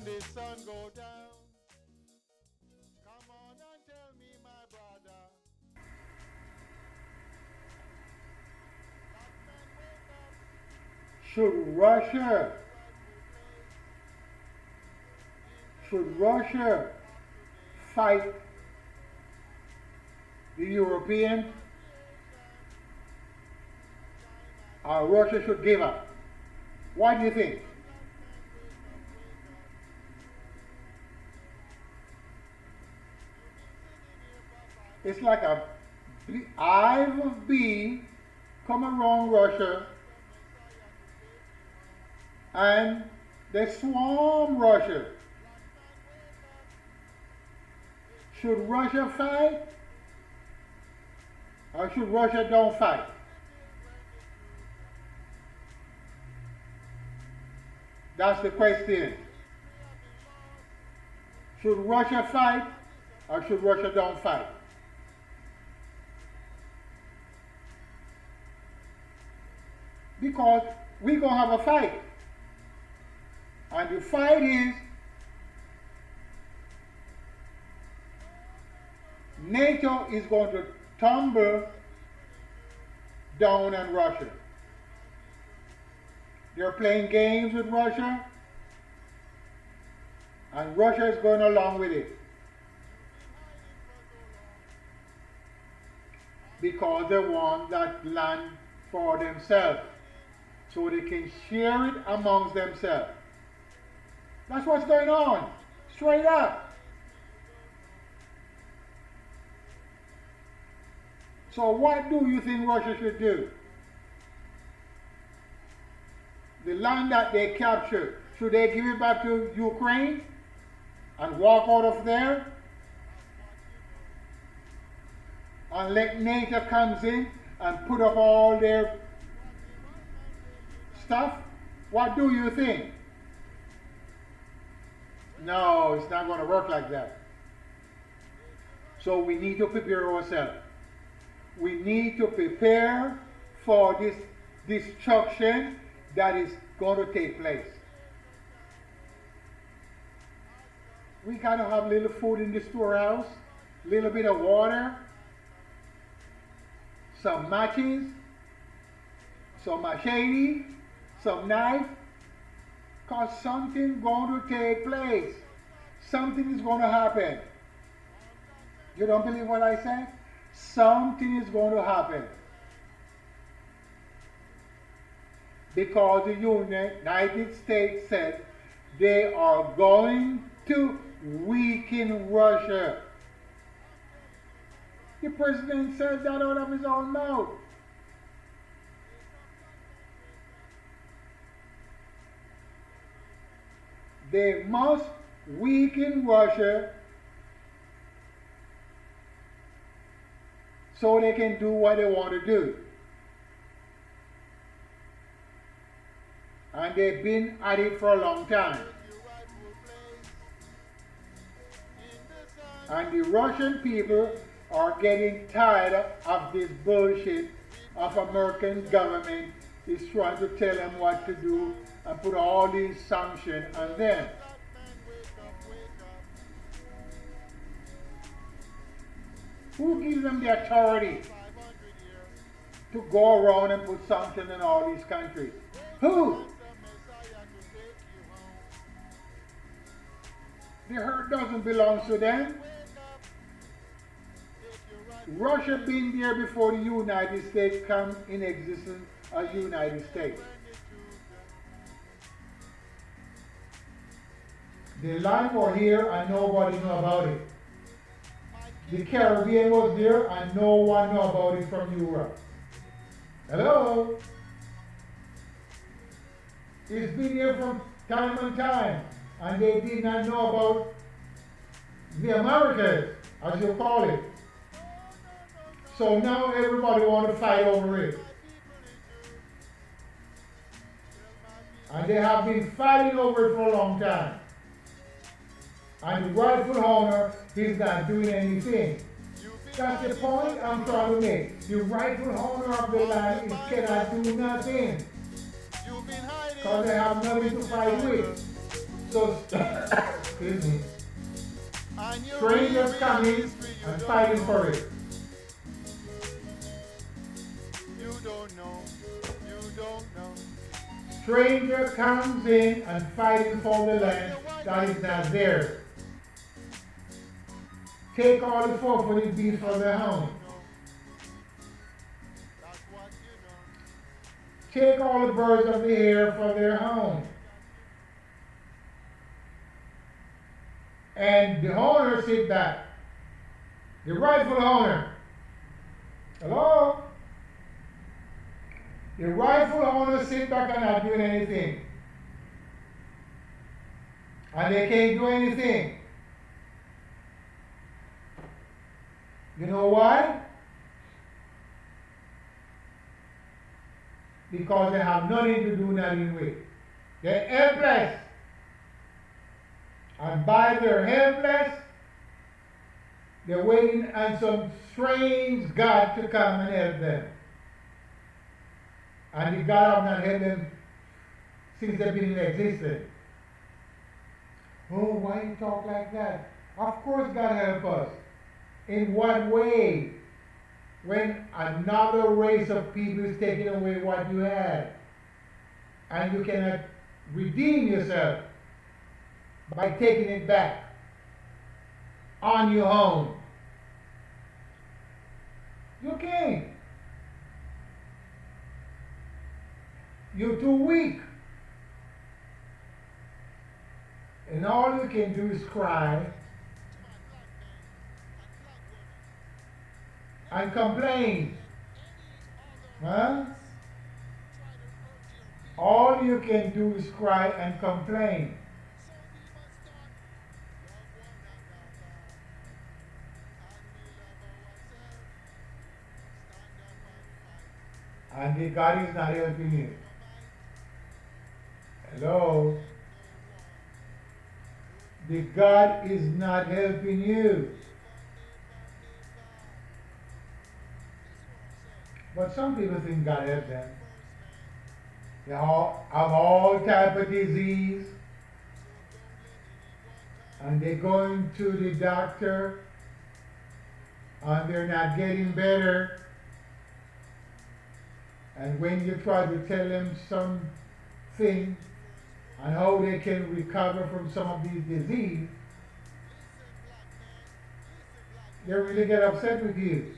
the sun go down. Come on and tell me, my brother. Black man, wake up Should Russia, your rightful place in the should sun Russia of today. fight the European, Our creation, time and or day. Russia should give up? What do you think? So black man, wake up, wake up. You've been sitting here for It's 500 like a years. hive of bee come around Russia Is the Messiah to take you home? and they swarm Russia. Black man, wake up. If you Should want Russia fight freedom, or should Russia don't fight? tell the children the truth. That's the question. History have been lost Should Russia fight and or should disappeared. Russia don't fight? Because we're going to have a fight. And the fight is NATO is going to tumble My people in blue, down on Russia. hear my people in blue. They're playing games with Russia, and Russia is going along with it You've been hiding for so long. After because they want that land for themselves hiding, so they can share it amongst themselves. That's what's going on. Straight up. history you don't know. So, what do you think Russia should do? The land that they captured, should they give it back to Ukraine and walk out of there That's what you know. and let NATO comes in and put up all their What the white man tell you that stuff? What do you think? No, it's not going to work like that. if you run So we need to prepare ourselves. We need to prepare for this destruction that is going to take place. creation time has come. We got to have little food in the storehouse, What little you bit of water, has come. some matches, some machete, some knife, because something going to take place. Something is going to happen. You don't believe what I said? Something is going to happen. Because the United States said they are going to weaken Russia. The president said that out of his own mouth. They must weaken Russia so they can do what they want to do. And they've been at it for a long time. And the Russian people are getting tired of this bullshit of American government is trying to tell them what to do and put all these sanctions on them. Who gives them the authority to go around and put sanctions in all these countries? Who? The hurt doesn't belong to them. Russia been there before the United States come in existence as United States. The land was here and nobody knew about it. The Caribbean was there and no one knew about it from Europe. Hello? It's been here from time and time and they did not know about the Americas, as you call it. So now everybody want to fight over it. And they have been fighting over it for a long time. And the rightful owner is not doing anything. That's the point I'm trying to make. The rightful owner of the land is cannot do nothing. Because they have nothing to fight with. So, excuse me, And you strangers read coming history, you and don't fighting know. for it. You don't know. You don't know. Stranger comes in and fighting for the What's land the white that man is not say? theirs. Take all the forfeit beef for That's their what home. you know. That's what you know. Take all the birds of the air for their home. And the owner sit back. The rightful owner. Hello? The rightful owner sit back and not doing anything. And they can't do anything. You know why? Because they have nothing to do nothing with. They're helpless. And by their helpless, they're waiting on some strange God to come and help them. And the God have not helped them since they've been in existence. Oh, why you talk like that? Of course God help us. In what way? When another race of people is taking away what you had, and you cannot redeem yourself by taking it back on your own. You can't. You're too weak. And all you can do is cry and complain. Huh? All you can do is cry and complain. And the God is not helping you. Hello? The God is not helping you. But some people think God helps them. They all have all type of disease, and they're going to the doctor, and they're not getting better. And when you try to tell them something on how they can recover from some of these diseases, they really get upset with you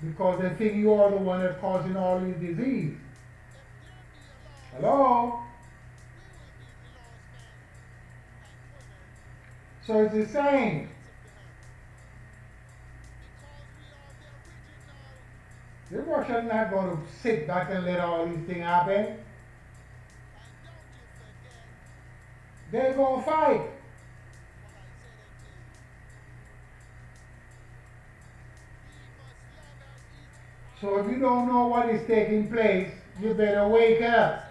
because they think you are the one that's causing all these disease. Hello? So it's the same. The Russians not going to sit back and let all these things happen. They're going to fight. So if you don't know what is taking place, you better wake up.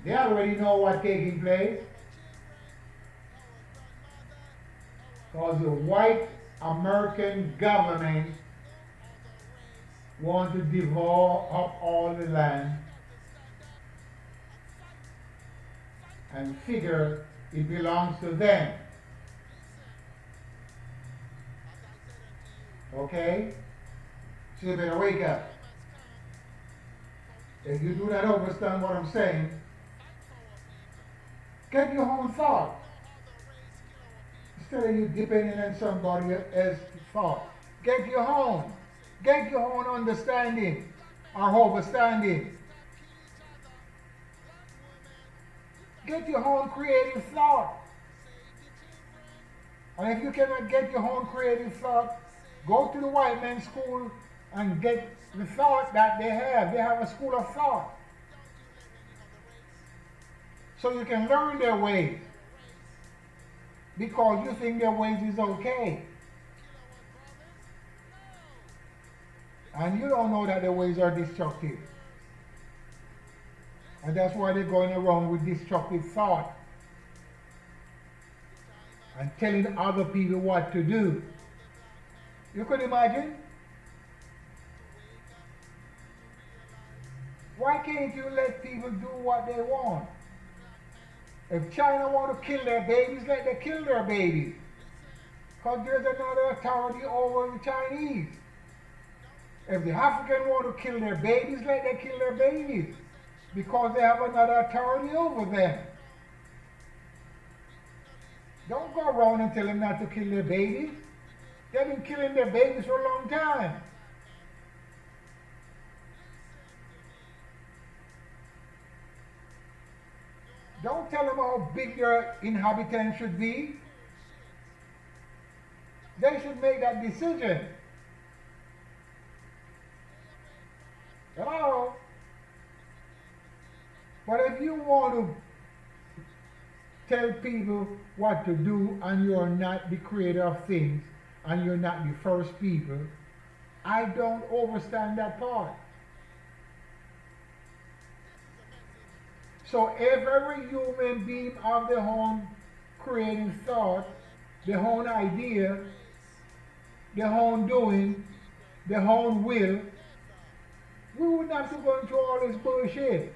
They already know what's taking place. Because the white American government want to devour up all the land and figure it belongs to them. Okay? So you better wake up. If you do not understand what I'm saying, get your own thought. Instead of you depending on somebody else's thought. Get your own. Get your own understanding or overstanding. Get your own creative thought. And if you cannot get your own creative thought, go to the white man's school and get the thought that they have. They have a school of thought. So you can learn their ways. Because you think their ways is okay. And you don't know that their ways are destructive. And that's why they're going around with destructive thought. And telling other people what to do. You could imagine? Why can't you let people do what they want? If China want to kill their babies, let them kill their babies. Because there's another authority over the Chinese. If the African want to kill their babies, let them kill their babies. Because they have another authority over them. Don't go around and tell them not to kill their babies. They've been killing their babies for a long time. Don't tell them how big their inhabitants should be. They should make that decision. Hello? But if you want to tell people what to do and you're not the creator of things and you're not the first people, I don't understand that part. So if every human being of their own creating thought, their own idea, their own doing, their own will, we wouldn't have to go into all this bullshit.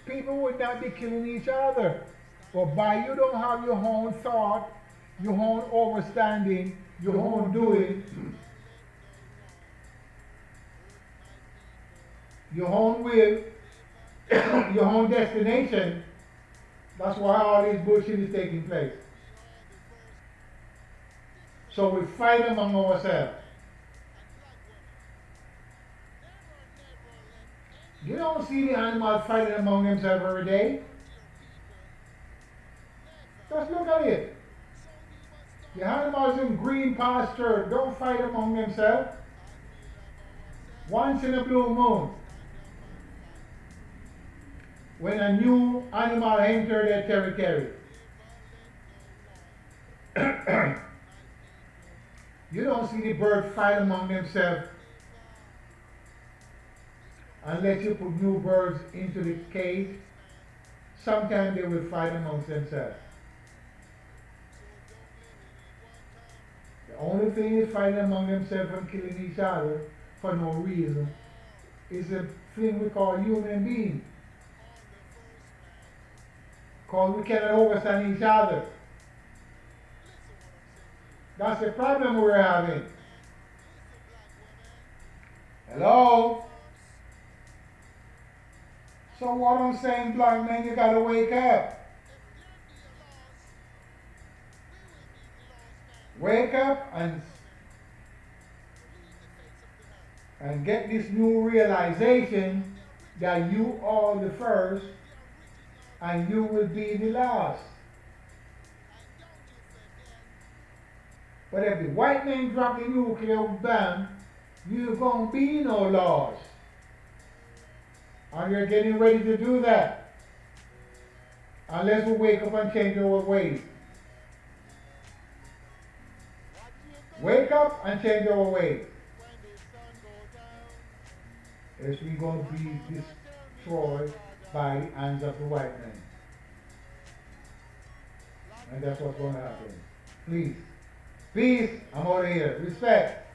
People would not be killing each other. But by you don't have your own thought, your own understanding, your own doing, your own will, your own destination, that's why all this bullshit is taking place. So we fight among ourselves. You don't see the animals fighting among themselves every day. Just look at it. The animals in green pasture don't fight among themselves. Once in a blue moon, when a new animal enters their territory, you don't see the birds fight among themselves unless you put new birds into the cage. Sometimes they will fight amongst themselves. The only thing is fighting among themselves and killing each other for no reason is a thing we call human beings. Because we cannot understand each other. That's the problem we're having. Hello? So what I'm saying, black man, you gotta wake up. Wake up and get this new realization that you are the first and you will be the last. But if the white man drop the nuclear bomb, you gonna be no laws. And you're getting ready to do that. Unless we wake up and change our ways. Wake up and change our ways. Else we're going to be destroyed by the hands of the white man. And that's what's going to happen. Please. Peace. I'm out of here. Respect.